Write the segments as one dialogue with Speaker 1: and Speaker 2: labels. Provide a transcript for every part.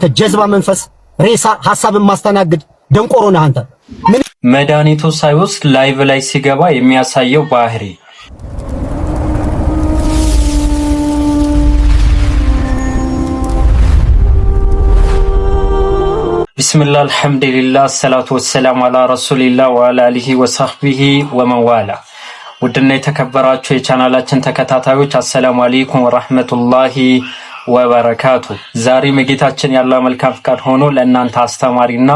Speaker 1: ተጀዝባ መንፈስ ሬሳ ሐሳብን ማስተናግድ ደንቆሮ ነህ አንተ።
Speaker 2: መድኃኒቱ ሳይወስድ ላይቭ ላይ ሲገባ የሚያሳየው ባህሪ ቢስሚላህ አልሐምዱሊላህ ሰላቱ ወሰላሙ አላ ረሱሊላህ ወአላ አሊሂ ወሰህቢሂ ወመንዋላ። ውድና የተከበራችሁ የቻናላችን ተከታታዮች አሰላሙ አለይኩም ወራህመቱላሂ ወበረካቱ። ዛሬ መጌታችን ያለ መልካም ፍቃድ ሆኖ ለእናንተ አስተማሪና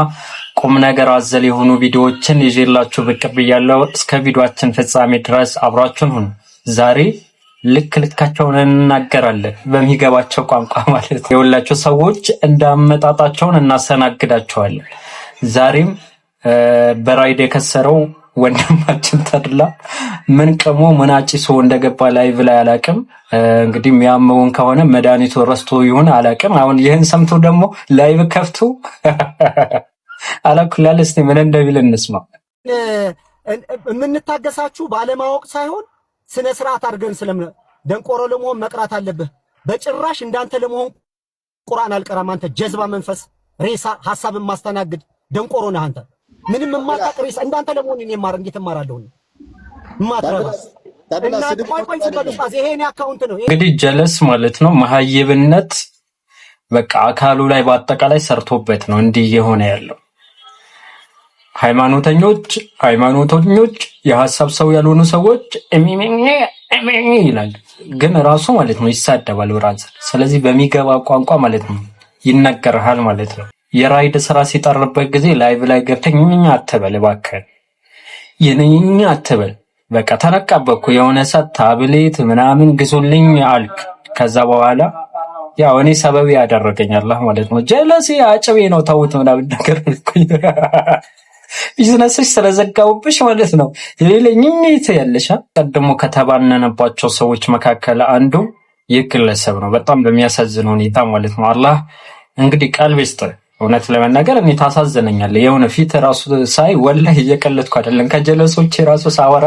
Speaker 2: ቁም ነገር አዘል የሆኑ ቪዲዮዎችን ይዤላችሁ ብቅ ብያለሁ። እስከ ቪዲዮአችን ፍጻሜ ድረስ አብራችሁን ሁኑ። ዛሬ ልካቸውን እናገራለን በሚገባቸው ቋንቋ ማለት ነው። የሁላችሁ ሰዎች እንዳመጣጣቸውን እናሰናግዳቸዋለን። ዛሬም በራይድ የከሰረው ወንድማችን ተድላ ምን ቀሞ ምን አጭሶ እንደገባ ላይቭ ላይ አላቅም። እንግዲህ የሚያመውን ከሆነ መድኃኒቱ ረስቶ ይሁን አላቅም። አሁን ይህን ሰምቶ ደግሞ ላይቭ ከፍቶ አላኩላል። እስቲ ምን እንደሚል እንስማ።
Speaker 1: የምንታገሳችሁ ባለማወቅ ሳይሆን ስነ ስርዓት አድርገን ደንቆሮ ለመሆን መቅራት አለብህ። በጭራሽ እንዳንተ ለመሆን ቁርአን አልቀራም። አንተ ጀዝባ መንፈስ ሬሳ ሐሳብን ማስተናግድ ደንቆሮ ነህ አንተ። ምንም የማታውቅ ሬሳ እንዳንተ ለመሆን እኔ እንዴት እማራለሁ? ማትረባስ እና ቆይ ተበጣጣ ይሄን አካውንት ነው
Speaker 2: እንግዲህ ጀለስ ማለት ነው። መሀይብነት በቃ አካሉ ላይ በአጠቃላይ ሰርቶበት ነው እንዲህ የሆነ ያለው። ሃይማኖተኞች የሐሳብ ሰው ያልሆኑ ሰዎች ይላል፣ ግን ራሱ ማለት ነው ይሳደባል ብራዘር። ስለዚህ በሚገባ ቋንቋ ማለት ነው ይነገርሃል ማለት ነው። የራይድ ስራ ሲጠርበት ጊዜ ላይቭ ላይ ገብተኝ አትበል እባክህ፣ የነኛ አትበል። በቃ ተነቃበኩ። የሆነ ሰዓት ታብሌት ምናምን ግዙልኝ አልክ። ከዛ በኋላ ያው እኔ ሰበብ ያደረገኝ አላህ ማለት ነው። ጀለሲ አጭቤ ነው ተውት ምናምን ነገር ልኩኝ ቢዝነስሽ ስለዘጋውብሽ ማለት ነው። ይለኝኝት ያለሻ ቀድሞ ከተባነነባቸው ሰዎች መካከል አንዱ ይህ ግለሰብ ነው። በጣም በሚያሳዝን ሁኔታ ማለት ነው። አላህ እንግዲህ ቀልብ ይስጥ። እውነት ለመናገር እኔ ታሳዝነኛለህ። የሆነ ፊት ራሱ ሳይ ወላሂ እየቀለድኩ አይደለም። ከጀለሶች ራሱ ሳወራ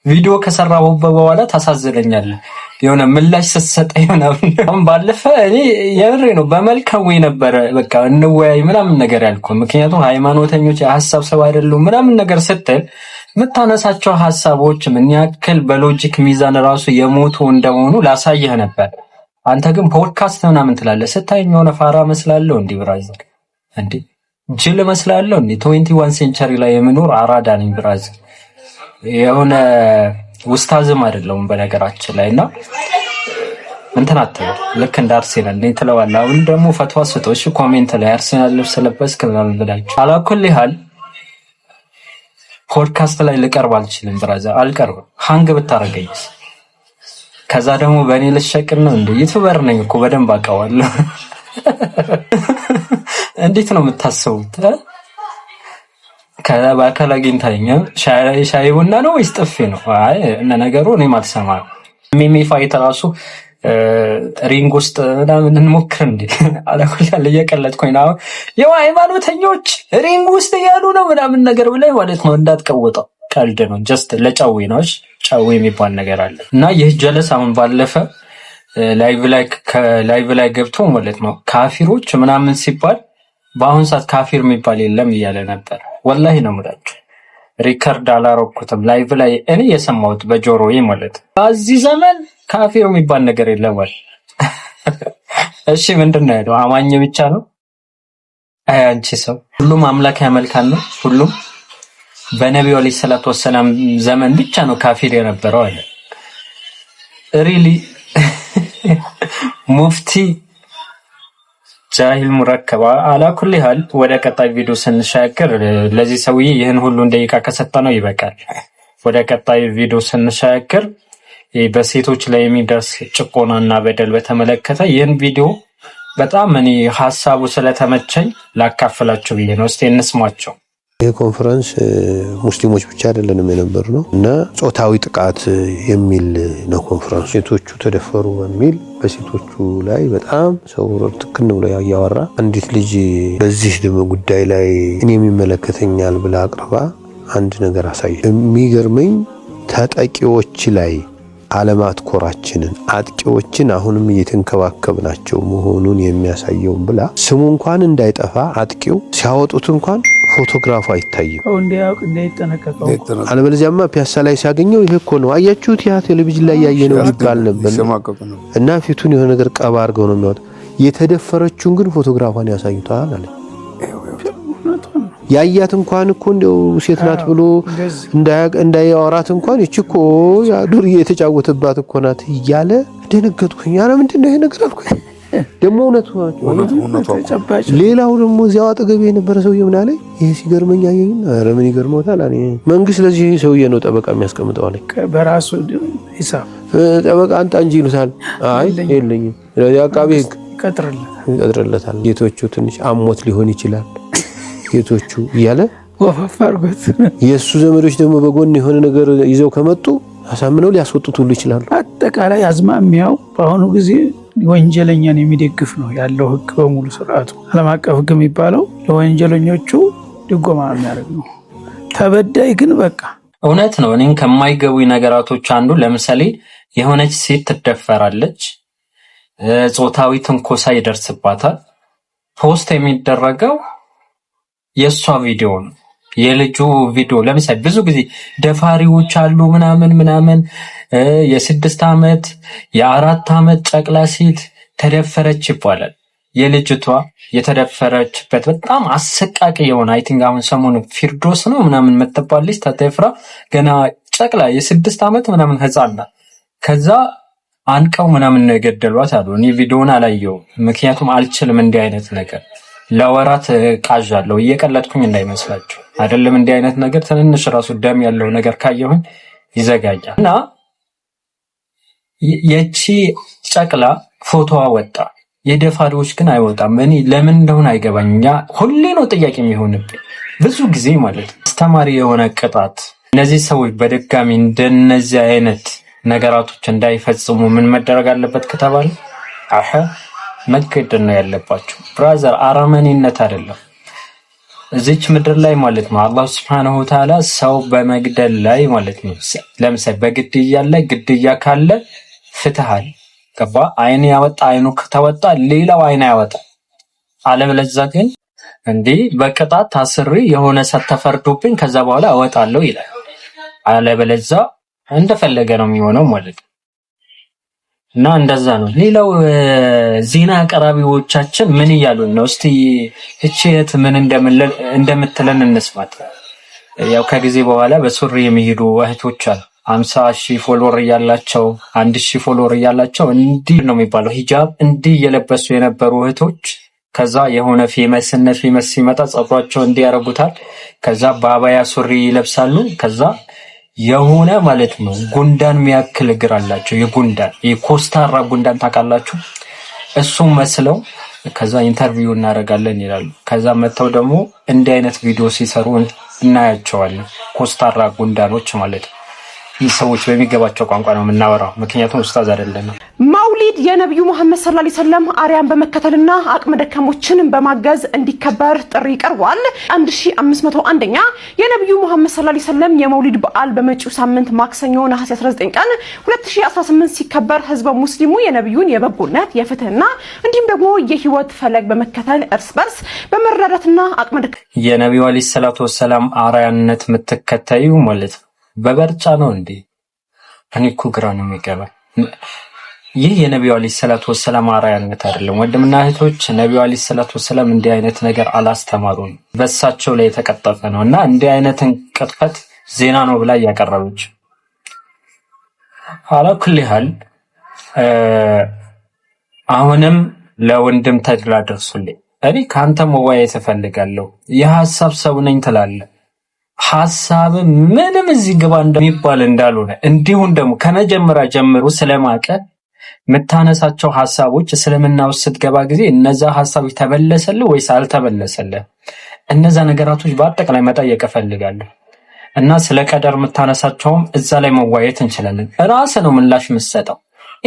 Speaker 2: ቪዲዮ ከሰራሁበት በኋላ ታሳዝነኛለህ። የሆነ ምላሽ ስትሰጠኝ ምናምን ባለፈ እኔ የምሬ ነው በመልካም ወይ ነበረ በቃ እንወያይ ምናምን ነገር ያልኩ። ምክንያቱም ሃይማኖተኞች የሐሳብ ሰው አይደሉም ምናምን ነገር ስትል የምታነሳቸው ሐሳቦች ምን ያክል በሎጂክ ሚዛን ራሱ የሞቱ እንደሆኑ ላሳየህ ነበር። አንተ ግን ፖድካስት ምናምን ትላለህ። ስታየኝ የሆነ ፋራ መስላለሁ እንዴ ብራዘር? እንዴ ጅል መስላለሁ እንዴ? 21 ሴንቸሪ ላይ የምኖር አራዳ ነኝ ብራዘር። የሆነ ውስታዝም አይደለሁም በነገራችን ላይ። እና እንትን አትበል፣ ልክ እንደ አርሴናል ነኝ ትለዋለህ። አሁን ደግሞ ፈትዋ ስጦሽ ኮሜንት ላይ አርሴናል ልብስ ለበስክ ምናምን ብላችሁ አላኩል ይሃል። ፖድካስት ላይ ልቀርብ አልችልም ብራዘር፣ አልቀርብም። ሃንግ ብታረገኝስ? ከዛ ደግሞ በእኔ ልሸቅል ነው እንዴ? ዩቲዩበር ነኝ እኮ በደንብ አውቀዋለሁ። እንዴት ነው የምታስቡት? ከዛ በአካል አግኝታኝ ሻይ ቡና ነው ወይስ ጥፊ ነው? አይ እነ ነገሩ እኔም አልሰማም። ሚሚ ፋይት ራሱ ሪንግ ውስጥ ምናምን እንሞክር እንዴ? አላኩላል እየቀለድኩኝ ነው። ያው ሃይማኖተኞች ሪንግ ውስጥ ያሉ ነው ምናምን ነገር ብላይ ማለት ነው። እንዳትቀወጣው፣ ቀልድ ነው። ጀስት ለጫዊ ነው። ጫዊ የሚባል ነገር አለ። እና ይህ ጀለስ አሁን ባለፈ ላይቭ ላይ ገብቶ ማለት ነው ካፊሮች ምናምን ሲባል በአሁን ሰዓት ካፊር የሚባል የለም እያለ ነበር። ወላሂ ነው የምላችሁ። ሪከርድ አላረኩትም። ላይቭ ላይ እኔ የሰማሁት በጆሮዬ ማለት ነው። በዚህ ዘመን ካፊር የሚባል ነገር የለም። እሺ ምንድን ነው ያለው? አማኝ ብቻ ነው? አይ አንቺ ሰው፣ ሁሉም አምላክ ያመልካል ነው። ሁሉም በነቢዩ አለይሂ ሰላቱ ወሰላም ዘመን ብቻ ነው ካፊር የነበረው አለ። ሪሊ ሙፍቲ ጃሂል ሙረከባ አላኩል ይሃል። ወደ ቀጣይ ቪዲዮ ስንሻገር ለዚህ ሰውዬ ይህን ሁሉ ደቂቃ ከሰጠነው ይበቃል። ወደ ቀጣይ ቪዲዮ ስንሻገር በሴቶች ላይ የሚደርስ ጭቆናና በደል በተመለከተ ይህን ቪዲዮ በጣም እኔ ሐሳቡ ስለተመቸኝ ላካፍላችሁ ብዬ ነው። እስቲ እንስማቸው።
Speaker 3: ይህ ኮንፈረንስ ሙስሊሞች ብቻ አይደለንም የነበር ነው እና ጾታዊ ጥቃት የሚል ነው ኮንፈረንስ። ሴቶቹ ተደፈሩ በሚል በሴቶቹ ላይ በጣም ሰው ትክክል ብሎ ያወራ አንዲት ልጅ በዚህ ጉዳይ ላይ እኔም ይመለከተኛል ብላ አቅርባ አንድ ነገር አሳየ። የሚገርመኝ ተጠቂዎች ላይ አለማትኮራችንን አጥቂዎችን አሁንም እየተንከባከብናቸው መሆኑን የሚያሳየው ብላ ስሙ እንኳን እንዳይጠፋ አጥቂው ሲያወጡት እንኳን ፎቶግራፉ አይታይም
Speaker 4: እንዲያውቅ እንዳይጠነቀቀው
Speaker 3: አለበለዚያማ ፒያሳ ላይ ሲያገኘው ይሄ እኮ ነው አያችሁት ያ ቴሌቪዥን ላይ ያየነው ይባል ነበር እና ፊቱን የሆነ ነገር ቀባ አድርገው ነው የሚያወጣ የተደፈረችውን ግን ፎቶግራፏን ያሳዩታል አለ ያያት እንኳን እኮ እንደው ሴት ናት ብሎ እንዳያወራት እንኳን እቺኮ ያ ዱርዬ የተጫወተባት እኮ ናት እያለ ደነገጥኩኝ ኧረ ምንድነው ይሄ ነገር አልኩኝ ደሞ እውነቱ ሌላው ደሞ እዚያው አጠገቤ የነበረ ሰውዬ ምን አለ ይሄ ሲገርመኝ አየኝ ኧረ ምን ይገርመውታል አለ መንግስት ለዚህ ሰውዬ ነው ጠበቃ የሚያስቀምጠው አለ
Speaker 4: በራሱ ሂሳብ
Speaker 3: ጠበቃ አንተ እንጂ ይሉታል አይ የለኝም ያቃቤ ይቀጥርለታል ጌቶቹ ትንሽ አሞት ሊሆን ይችላል ጌቶቹ እያለ
Speaker 4: ወፋፋርጎት
Speaker 3: የሱ ዘመዶች ደግሞ በጎን የሆነ ነገር ይዘው ከመጡ አሳምነው ሊያስወጡት ሁሉ ይችላል
Speaker 4: አጠቃላይ አዝማሚያው በአሁኑ ጊዜ ወንጀለኛን የሚደግፍ ነው ያለው ህግ በሙሉ ስርዓቱ ዓለም አቀፍ ህግ የሚባለው ለወንጀለኞቹ ድጎማ የሚያደርግ ነው ተበዳይ ግን በቃ
Speaker 2: እውነት ነው እኔን ከማይገቡኝ ነገራቶች አንዱ ለምሳሌ የሆነች ሴት ትደፈራለች ጾታዊ ትንኮሳ ይደርስባታል ፖስት የሚደረገው የሷ ቪዲዮ ነው የልጁ ቪዲዮ ለምሳሌ ብዙ ጊዜ ደፋሪዎች አሉ ምናምን የ6 አመት የ4 አመት ጨቅላ ሴት ተደፈረች ይባላል የልጅቷ የተደፈረችበት በጣም አሰቃቂ የሆነ አይ ቲንክ አሁን ሰሞኑ ፊርዶስ ነው ምናምን መተባል ልጅ ተደፍራ ገና ጨቅላ የ6 አመት ምናምን ህፃን ናት ከዛ አንቀው ምናምን ነው የገደሏት አሉ እኔ ቪዲዮውን አላየው ምክንያቱም አልችልም እንዲህ አይነት ነገር ለወራት ቃዣለሁ እየቀለጥኩኝ እንዳይመስላችሁ አይደለም እንዲህ አይነት ነገር ትንንሽ ራሱ ደም ያለው ነገር ካየሁኝ ይዘጋጃል እና የቺ ጨቅላ ፎቶዋ ወጣ የደፋሪዎች ግን አይወጣም እኔ ለምን እንደሆነ አይገባኝኛ ሁሌ ነው ጥያቄ የሚሆንብኝ ብዙ ጊዜ ማለት አስተማሪ የሆነ ቅጣት እነዚህ ሰዎች በድጋሚ እንደነዚህ አይነት ነገራቶች እንዳይፈጽሙ ምን መደረግ አለበት ከተባለ መገደል ነው ያለባቸው ብራዘር አረመኔነት አይደለም እዚች ምድር ላይ ማለት ነው አላህ Subhanahu Wa Ta'ala ሰው በመግደል ላይ ማለት ነው ለምሳሌ በግድያ ላይ ግድያ ካለ ፍትሃል ገባ አይን ያወጣ አይኑ ከተወጣ ሌላው አይን ያወጣ አለበለዚያ ግን እንዴ በቅጣት ታስሪ የሆነ ሰተፈርዶብኝ ከዛ በኋላ አወጣለሁ ይላል አለበለዚያ እንደፈለገ ነው የሚሆነው ማለት ነው እና እንደዛ ነው ሌላው ዜና አቀራቢዎቻችን ምን ይያሉን ነው እስቲ እቺት ምን እንደምትለን እንስማት ያው ከጊዜ በኋላ በሱሪ የሚሄዱ እህቶች አሉ 50,000 ፎሎወር ያላቸው 1,000 ፎሎወር ያላቸው እንዲህ ነው የሚባለው ሂጃብ እንዲህ የለበሱ የነበሩ እህቶች ከዛ የሆነ ፌመስ ሲመጣ ጸጉራቸው እንዲያረጉታል ከዛ ባባያ ሱሪ ይለብሳሉ ከዛ የሆነ ማለት ነው ጉንዳን የሚያክል እግር አላቸው የጉንዳን የኮስታራ ጉንዳን ታውቃላችሁ እሱም መስለው ከዛ ኢንተርቪው እናደርጋለን ይላሉ ከዛ መተው ደግሞ እንዲህ አይነት ቪዲዮ ሲሰሩ እናያቸዋለን ኮስታራ ጉንዳኖች ማለት ነው ሰዎች በሚገባቸው ቋንቋ ነው የምናወራው ምክንያቱም ኡስታዝ አይደለም
Speaker 5: መውሊድ የነብዩ መሐመድ ሰለላሁ ዐለይሂ ወሰለም አርያን በመከተልና አቅመ ደካሞችን በማገዝ እንዲከበር ጥሪ ቀርቧል 1501ኛ የነብዩ መሐመድ ሰለላሁ ዐለይሂ ወሰለም የመውሊድ በዓል በመጪው ሳምንት ማክሰኞ ነሐሴ 19 ቀን 2018 ሲከበር ህዝበ ሙስሊሙ የነብዩን የበጎነት የፍትህና እንዲሁም ደግሞ የህይወት ፈለግ በመከተል እርስ በርስ በመረዳዳትና አቅመ ደካሞችን
Speaker 2: የነብዩ አለይሂ ሰላቱ ወሰለም አርያነት የምትከተዩ ማለት በበርጫ ነው እንዴ እኔ እኮ ግራ ነው የሚገባኝ ይህ የነብዩ አለይሂ ሰላቱ ወሰለም አርአያነት አይደለም ወንድምና እህቶች ነብዩ አለይሂ ሰላቱ ወሰለም እንዲህ አይነት ነገር አላስተማሩን በሳቸው ላይ የተቀጠፈ ነውና እንዲህ አይነትን ቅጥፈት ዜና ነው ብላ ያቀረበች አላኩልሃል አሁንም ለወንድም ተድላ ደርሱልኝ እኔ ካንተ መዋየት እፈልጋለሁ የሐሳብ ሰው ነኝ ትላለህ ሐሳብ ምንም እዚህ ግባ እንደሚባል እንዳልሆነ እንዲሁም ደግሞ ከመጀመሪያ ጀምሮ ስለማቀ መታነሳቸው ሐሳቦች ስለምናው ስትገባ ጊዜ እነዛ ሐሳቦች ተበለሰልህ ወይስ አልተበለሰልህ እነዛ ነገራቶች በአጠቃላይ መጠየቅ እፈልጋለሁ እና ስለ ቀደር መታነሳቸውም እዛ ላይ መዋየት እንችላለን ራስ ነው ምላሽ መስጠው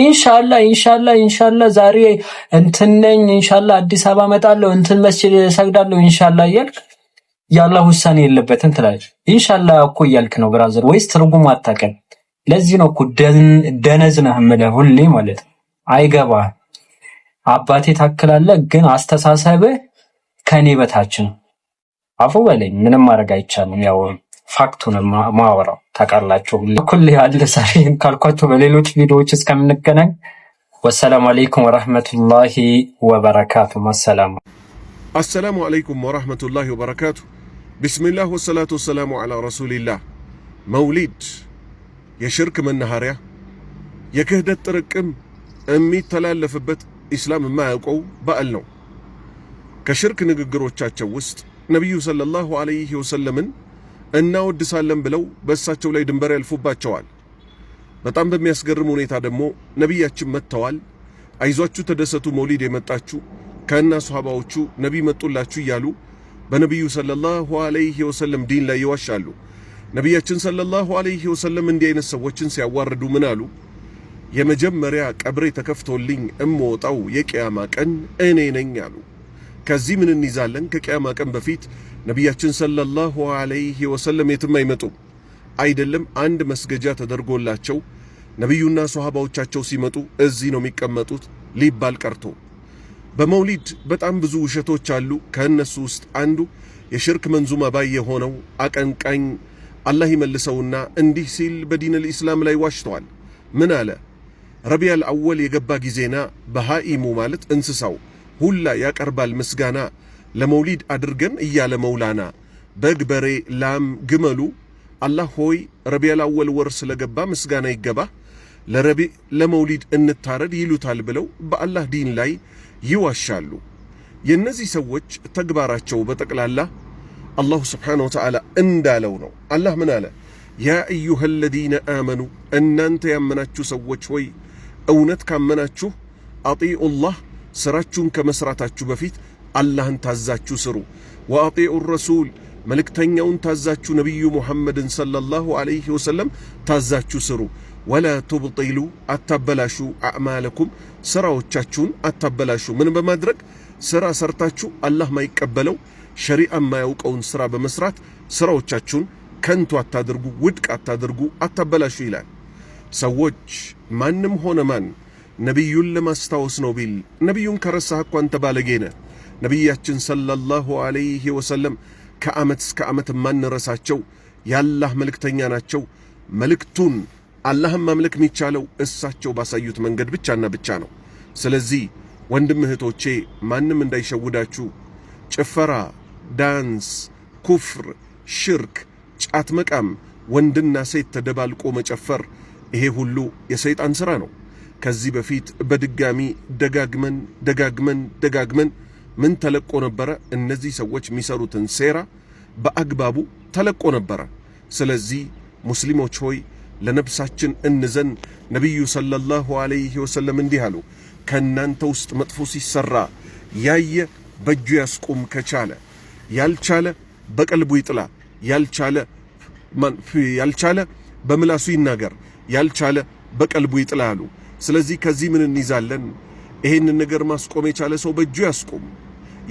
Speaker 2: ኢንሻአላህ ዛሬ እንትነኝ ኢንሻአላህ አዲስ አበባ መጣለሁ እንትን መስጂድ ሰግዳለሁ ኢንሻአላህ ይልክ ያላህ ውሳኔ የለበትን ትላለች ኢንሻአላህ እኮ ያልክ ነው ብራዘር ወይስ ትርጉም አታቀም ለዚህ ነው እኮ ደነዝ ነህ የምልህ ሁሌ ማለት ነው። አይገባህ አባቴ ታክላለህ፣ ግን አስተሳሰብህ ከኔ በታች ነው። አፉ በለኝ፣ ምንም ማድረግ አይቻልም። ያው ፋክቱን ማወራው ታውቃላችሁ። ኩል ያለ ሳይን ካልኳችሁ በሌሎች ቪዲዮዎች እስከምንገናኝ ወሰላሙ አለይኩም ወራህመቱላሂ ወበረካቱ።
Speaker 6: አሰላሙ አለይኩም ወራህመቱላሂ ወበረካቱ። ቢስሚላህ ወሰላቱ ወሰላሙ ዐላ ረሱሊላህ። መውሊድ የሽርክ መናኸሪያ፣ የክህደት ጥርቅም የሚተላለፍበት ኢስላም የማያውቀው በዓል ነው። ከሽርክ ንግግሮቻቸው ውስጥ ነቢዩ ሰለላሁ ዐለይሂ ወሰለምን እናወድሳለን ብለው በእሳቸው ላይ ድንበር ያልፉባቸዋል። በጣም በሚያስገርም ሁኔታ ደግሞ ነቢያችን መጥተዋል። አይዟችሁ ተደሰቱ፣ መውሊድ የመጣችሁ ከእና ሷሃባዎቹ ነቢይ መጡላችሁ እያሉ በነቢዩ ሰለላሁ ዐለይሂ ወሰለም ዲን ላይ ይዋሻሉ። ነቢያችን ሰለላሁ ዐለይሂ ወሰለም እንዲህ አይነት ሰዎችን ሲያዋርዱ ምን አሉ? የመጀመሪያ ቀብሬ ተከፍቶልኝ እምወጣው የቂያማ ቀን እኔ ነኝ አሉ። ከዚህ ምን እንይዛለን? ከቂያማ ቀን በፊት ነቢያችን ሰለላሁ ዐለይሂ ወሰለም የትም አይመጡም። አይደለም አንድ መስገጃ ተደርጎላቸው ነቢዩና ሷሃባዎቻቸው ሲመጡ እዚህ ነው የሚቀመጡት ሊባል ቀርቶ በመውሊድ በጣም ብዙ ውሸቶች አሉ። ከእነሱ ውስጥ አንዱ የሽርክ መንዙማ ባይ የሆነው አቀንቃኝ አላህ ይመልሰውና እንዲህ ሲል በዲነል ኢስላም ላይ ዋሽተዋል። ምን አለ? ረቢያል አወል የገባ ጊዜና በሃኢሙ ማለት እንስሳው ሁላ ያቀርባል ምስጋና ለመውሊድ አድርገን እያለ መውላና በግ፣ በሬ፣ ላም፣ ግመሉ አላህ ሆይ ረቢያል አወል ወር ስለገባ ምስጋና ይገባ ለመውሊድ እንታረድ ይሉታል ብለው በአላህ ዲን ላይ ይዋሻሉ። የእነዚህ ሰዎች ተግባራቸው በጠቅላላ አላሁ ስብሓነሁ ወተዓላ እንዳለው ነው። አላህ ምን አለ? ያ አዩሃ ለዚነ አመኑ እናንተ ያመናችሁ ሰዎች ሆይ እውነት ካመናችሁ አጢኡላህ ስራችሁን ከመስራታችሁ በፊት አላህን ታዛችሁ ስሩ። ወአጢኡ ረሱል መልእክተኛውን ታዛችሁ ነቢዩ ሙሐመድን ሰለላሁ ዐለይሂ ወሰለም ታዛችሁ ስሩ። ወላ ቱብጢሉ አታበላሹ አዕማለኩም ስራዎቻችሁን አታበላሹ። ምን በማድረግ ስራ ሰርታችሁ አላህ ማይቀበለው ሸሪዓ ማያውቀውን ስራ በመስራት ስራዎቻችሁን ከንቱ አታድርጉ፣ ውድቅ አታድርጉ፣ አታበላሹ ይላል። ሰዎች ማንም ሆነ ማን ነቢዩን ለማስታወስ ነው ቢል ነቢዩን ከረሳህ እኮ አንተ ባለጌ ነህ። ነቢያችን ሰለላሁ ዐለይሂ ወሰለም ከዓመት እስከ ዓመት ማንረሳቸው የአላህ መልእክተኛ ናቸው። መልእክቱን አላህን ማምለክ የሚቻለው እሳቸው ባሳዩት መንገድ ብቻና ብቻ ነው። ስለዚህ ወንድም እህቶቼ ማንም እንዳይሸውዳችሁ። ጭፈራ፣ ዳንስ፣ ኩፍር፣ ሽርክ፣ ጫት መቃም፣ ወንድና ሴት ተደባልቆ መጨፈር ይሄ ሁሉ የሰይጣን ሥራ ነው። ከዚህ በፊት በድጋሚ ደጋግመን ምን ተለቆ ነበረ? እነዚህ ሰዎች የሚሰሩትን ሴራ በአግባቡ ተለቆ ነበረ። ስለዚህ ሙስሊሞች ሆይ ለነፍሳችን እንዘን። ነቢዩ ሰለላሁ ዐለይሂ ወሰለም እንዲህ አሉ፣ ከእናንተ ውስጥ መጥፎ ሲሰራ ያየ በእጁ ያስቁም፣ ከቻለ ያልቻለ በቀልቡ ይጥላ፣ ያልቻለ በምላሱ ይናገር፣ ያልቻለ በቀልቡ ይጥላ አሉ። ስለዚህ ከዚህ ምን እንይዛለን? ይሄንን ነገር ማስቆም የቻለ ሰው በእጁ ያስቁም፣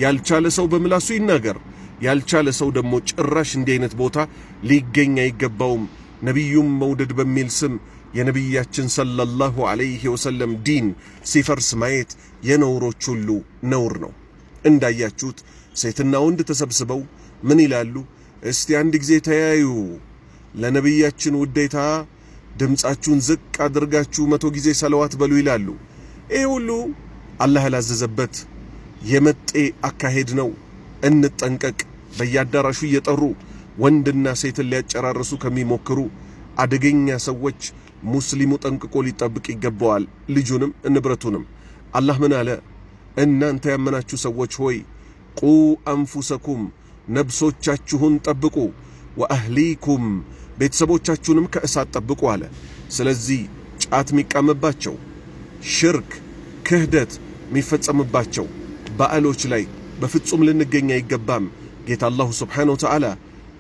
Speaker 6: ያልቻለ ሰው በምላሱ ይናገር፣ ያልቻለ ሰው ደግሞ ጭራሽ እንዲህ አይነት ቦታ ሊገኝ አይገባውም። ነቢዩም መውደድ በሚል ስም የነቢያችን ሰለላሁ ዐለይሂ ወሰለም ዲን ሲፈርስ ማየት የነውሮች ሁሉ ነውር ነው። እንዳያችሁት ሴትና ወንድ ተሰብስበው ምን ይላሉ? እስቲ አንድ ጊዜ ተያዩ፣ ለነቢያችን ውዴታ ድምፃችሁን ዝቅ አድርጋችሁ 100 ጊዜ ሰለዋት በሉ ይላሉ። ይህ ሁሉ አላህ ያላዘዘበት የመጤ አካሄድ ነው። እንጠንቀቅ። በየአዳራሹ እየጠሩ ወንድና ሴትን ሊያጨራርሱ ከሚሞክሩ አደገኛ ሰዎች ሙስሊሙ ጠንቅቆ ሊጠብቅ ይገባዋል፣ ልጁንም ንብረቱንም። አላህ ምን አለ? እናንተ ያመናችሁ ሰዎች ሆይ ቁ አንፉሰኩም ነብሶቻችሁን ጠብቁ፣ ወአህሊኩም ቤተሰቦቻችሁንም ከእሳት ጠብቁ አለ። ስለዚህ ጫት የሚቃምባቸው፣ ሽርክ ክህደት የሚፈጸምባቸው በዓሎች ላይ በፍጹም ልንገኝ አይገባም። ጌታ አላሁ ስብሓነሁ ወተዓላ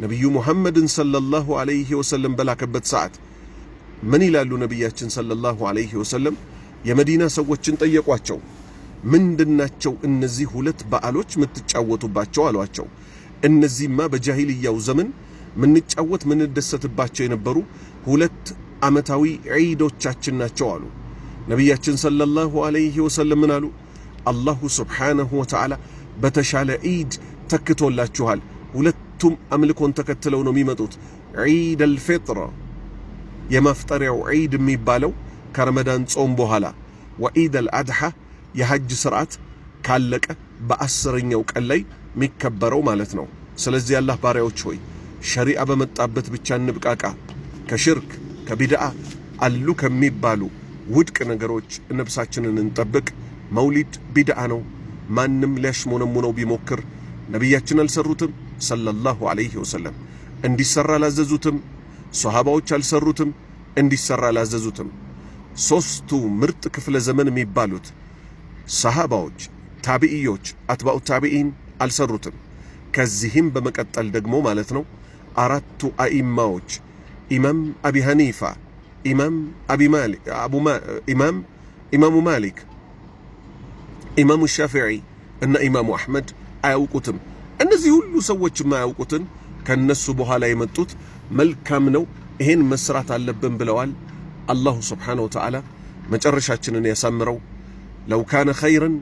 Speaker 6: ነቢዩ ሙሐመድን ሰለላሁ ዐለይሂ ወሰለም በላከበት ሰዓት ምን ይላሉ? ነቢያችን ሰለላሁ ዐለይሂ ወሰለም የመዲና ሰዎችን ጠየቋቸው። ምንድናቸው እነዚህ ሁለት በዓሎች የምትጫወቱባቸው አሏቸው። እነዚህማ በጃሂልያው ዘመን ምንጫወት ምንደሰትባቸው የነበሩ ሁለት ዓመታዊ ዒዶቻችን ናቸው አሉ ነቢያችን ሰለላሁ ዐለይሂ ወሰለም። ምን አሉ? አላሁ ስብሓነሁ ወተዓላ በተሻለ ዒድ ተክቶላችኋል። ሁለቱም አምልኮን ተከትለው ነው የሚመጡት። ዒድ አልፊጥር የማፍጠሪያው ዒድ የሚባለው ከረመዳን ጾም በኋላ፣ ወዒድ አልአድሓ የሐጅ ሥርዓት ካለቀ በ10ኛው ቀን ላይ የሚከበረው ማለት ነው። ስለዚህ አላህ ባሪያዎች ሆይ ሸሪዓ በመጣበት ብቻ እንብቃቃ። ከሽርክ ከቢድዓ አሉ ከሚባሉ ውድቅ ነገሮች ነፍሳችንን እንጠብቅ። መውሊድ ቢድዓ ነው። ማንም ሊያሽሞነሙነው ቢሞክር ነቢያችን አልሰሩትም ሰለላሁ ዐለይሂ ወሰለም። እንዲሰራ አላዘዙትም። ሶሃባዎች አልሰሩትም፣ እንዲሰራ አላዘዙትም። ሦስቱ ምርጥ ክፍለ ዘመን የሚባሉት ሰሃባዎች፣ ታቢዕዮች፣ አትባኡ ታቢዒን አልሰሩትም። ከዚህም በመቀጠል ደግሞ ማለት ነው አራቱ አኢማዎች ኢማም አቢ ሐኒፋ፣ ኢማሙ ማሊክ፣ ኢማሙ ሻፊዒ እና ኢማሙ አሕመድ አያውቁትም። እነዚህ ሁሉ ሰዎች የማያውቁትን ከነሱ በኋላ የመጡት መልካም ነው ይሄን መስራት አለብን ብለዋል። አላሁ ስብሓነሁ ወተዓላ መጨረሻችንን ያሳምረው። ለው ካነ ኸይረን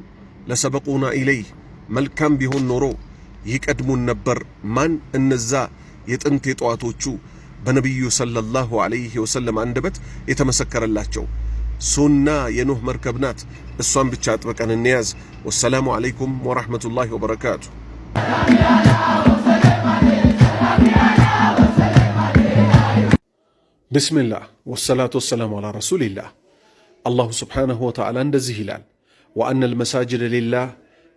Speaker 6: ለሰበቁና ኢለይህ መልካም ቢሆን ኖሮ ይቀድሙን ነበር። ማን? እነዛ የጥንት የጠዋቶቹ በነቢዩ ሰለላሁ ዐለይሂ ወሰለም አንደበት የተመሰከረላቸው ሱና የኑህ መርከብ ናት። እሷን ብቻ አጥብቀን እንያዝ። ወሰላሙ ዐለይኩም ወረሕመቱላሂ ወበረካቱ። ብስሚላህ ወሰላቱ ወሰላሙ ዐላ ረሱሊላህ። አላሁ ስብሓነሁ ወተዓላ እንደዚህ ይላል፣ ወአነል መሳጅደ ሊላህ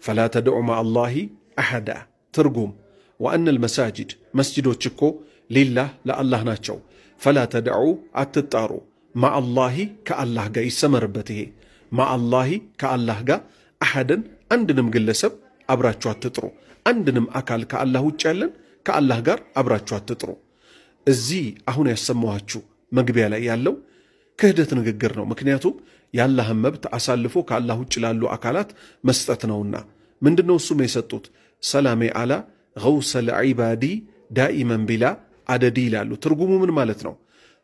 Speaker 6: ፈላ ተድዑ መዐላሂ አሐዳ። ትርጉም ወአነል መሳጅድ መስጅዶች እኮ ሊላህ ለአላህ ናቸው። ፈላ ተድዑ አትጣሩ፣ መዐላሂ ከአላህ ጋር ይሰመርበት። ይሄ መዐላሂ ከአላህ ጋር አሐደን አንድንም ግለሰብ አብራችሁ አትጥሩ። አንድንም አካል ከአላህ ውጭ ያለን ከአላህ ጋር አብራችሁ አትጥሩ። እዚህ አሁን ያሰማኋችሁ መግቢያ ላይ ያለው ክህደት ንግግር ነው። ምክንያቱም የአላህን መብት አሳልፎ ከአላህ ውጭ ላሉ አካላት መስጠት ነውና። ምንድነው እሱም የሰጡት? ሰላሜ አላ ገውሰል ዒባዲ ዳኢመን ቢላ አደዲ ይላሉ። ትርጉሙ ምን ማለት ነው?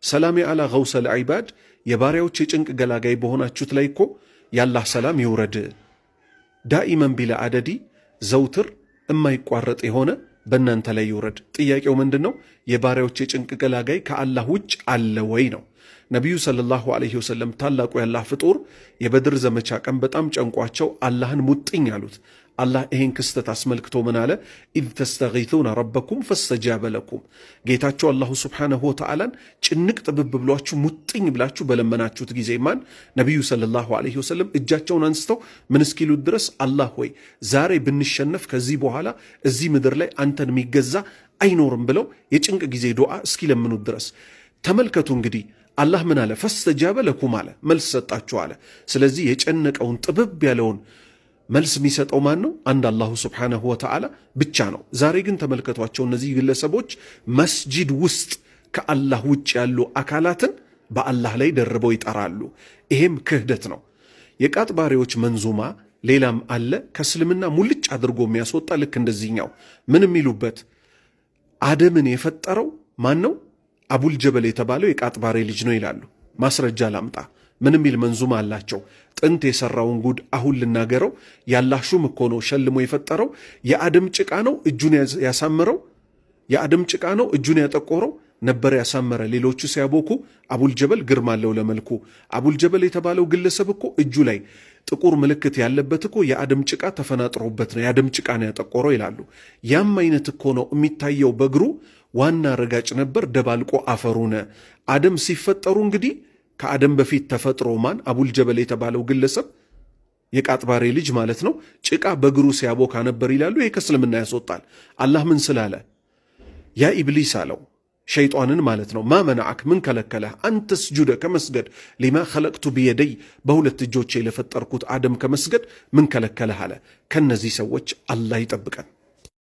Speaker 6: ሰላሜ አላ ገውሰል ዒባድ የባሪያዎች የጭንቅ ገላጋይ በሆናችሁት ላይ እኮ የአላህ ሰላም ይውረድ። ዳኢመን ቢላ አደዲ ዘውትር የማይቋረጥ የሆነ በእናንተ ላይ ይውረድ። ጥያቄው ምንድን ነው? የባሪያዎች የጭንቅ ገላጋይ ከአላህ ውጭ አለ ወይ ነው። ነቢዩ ሰለላሁ ዐለይሂ ወሰለም ታላቁ የአላህ ፍጡር የበድር ዘመቻ ቀን በጣም ጨንቋቸው አላህን ሙጥኝ አሉት። አላህ ይሄን ክስተት አስመልክቶ ምን አለ? ኢዝ ተስተጊቱነ ረበኩም ፈስተጃበ ለኩም። ጌታቸው አላሁ ስብሓነሁ ወተዓላን ጭንቅ ጥብብ ብሏችሁ ሙጥኝ ብላችሁ በለመናችሁት ጊዜ ማን? ነቢዩ ሰለላሁ ዐለይሂ ወሰለም እጃቸውን አንስተው ምን እስኪሉት ድረስ አላህ ሆይ ዛሬ ብንሸነፍ ከዚህ በኋላ እዚህ ምድር ላይ አንተን የሚገዛ አይኖርም ብለው የጭንቅ ጊዜ ዱዓ እስኪለምኑት ድረስ። ተመልከቱ እንግዲህ አላህ ምን አለ? ፈስተጃበ ለኩም አለ፣ መልስ ሰጣችሁ አለ። ስለዚህ የጨነቀውን ጥብብ ያለውን መልስ የሚሰጠው ማን ነው? አንድ አላሁ ስብሓነሁ ወተዓላ ብቻ ነው። ዛሬ ግን ተመልከቷቸው፣ እነዚህ ግለሰቦች መስጂድ ውስጥ ከአላህ ውጭ ያሉ አካላትን በአላህ ላይ ደርበው ይጠራሉ። ይሄም ክህደት ነው። የቃጥባሪዎች መንዙማ ሌላም አለ ከእስልምና ሙልጭ አድርጎ የሚያስወጣ ልክ እንደዚህኛው። ምን የሚሉበት? አደምን የፈጠረው ማን ነው? አቡል ጀበል የተባለው የቃጥባሬ ልጅ ነው ይላሉ። ማስረጃ ላምጣ። ምን የሚል መንዙማ አላቸው? ጥንት የሰራውን ጉድ አሁን ልናገረው፣ ያላህ ሹም እኮ ነው ሸልሞ የፈጠረው። የአደም ጭቃ ነው እጁን ያሳመረው፣ የአደም ጭቃ ነው እጁን ያጠቆረው ነበር ያሳመረ። ሌሎቹ ሲያቦኩ አቡል ጀበል ግርማ አለው ለመልኩ። አቡል ጀበል የተባለው ግለሰብ እኮ እጁ ላይ ጥቁር ምልክት ያለበት እኮ የአደም ጭቃ ተፈናጥሮበት ነው፣ የአደም ጭቃ ነው ያጠቆረው ይላሉ። ያም አይነት እኮ ነው የሚታየው በእግሩ ዋና ረጋጭ ነበር ደባልቆ አፈሩነ። አደም ሲፈጠሩ እንግዲህ ከአደም በፊት ተፈጥሮ ማን? አቡል ጀበል የተባለው ግለሰብ የቃጥባሬ ልጅ ማለት ነው። ጭቃ በእግሩ ሲያቦካ ነበር ይላሉ። ይህ ከእስልምና ያስወጣል። አላህ ምን ስላለ? ያ ኢብሊስ አለው ሸይጣንን ማለት ነው። ማ መናዓክ ምን ከለከለህ? አንተ ስጁደ ከመስገድ ሊማ ኸለቅቱ ብየደይ በሁለት እጆቼ ለፈጠርኩት አደም ከመስገድ ምን ከለከለህ አለ። ከነዚህ ሰዎች አላህ ይጠብቀን።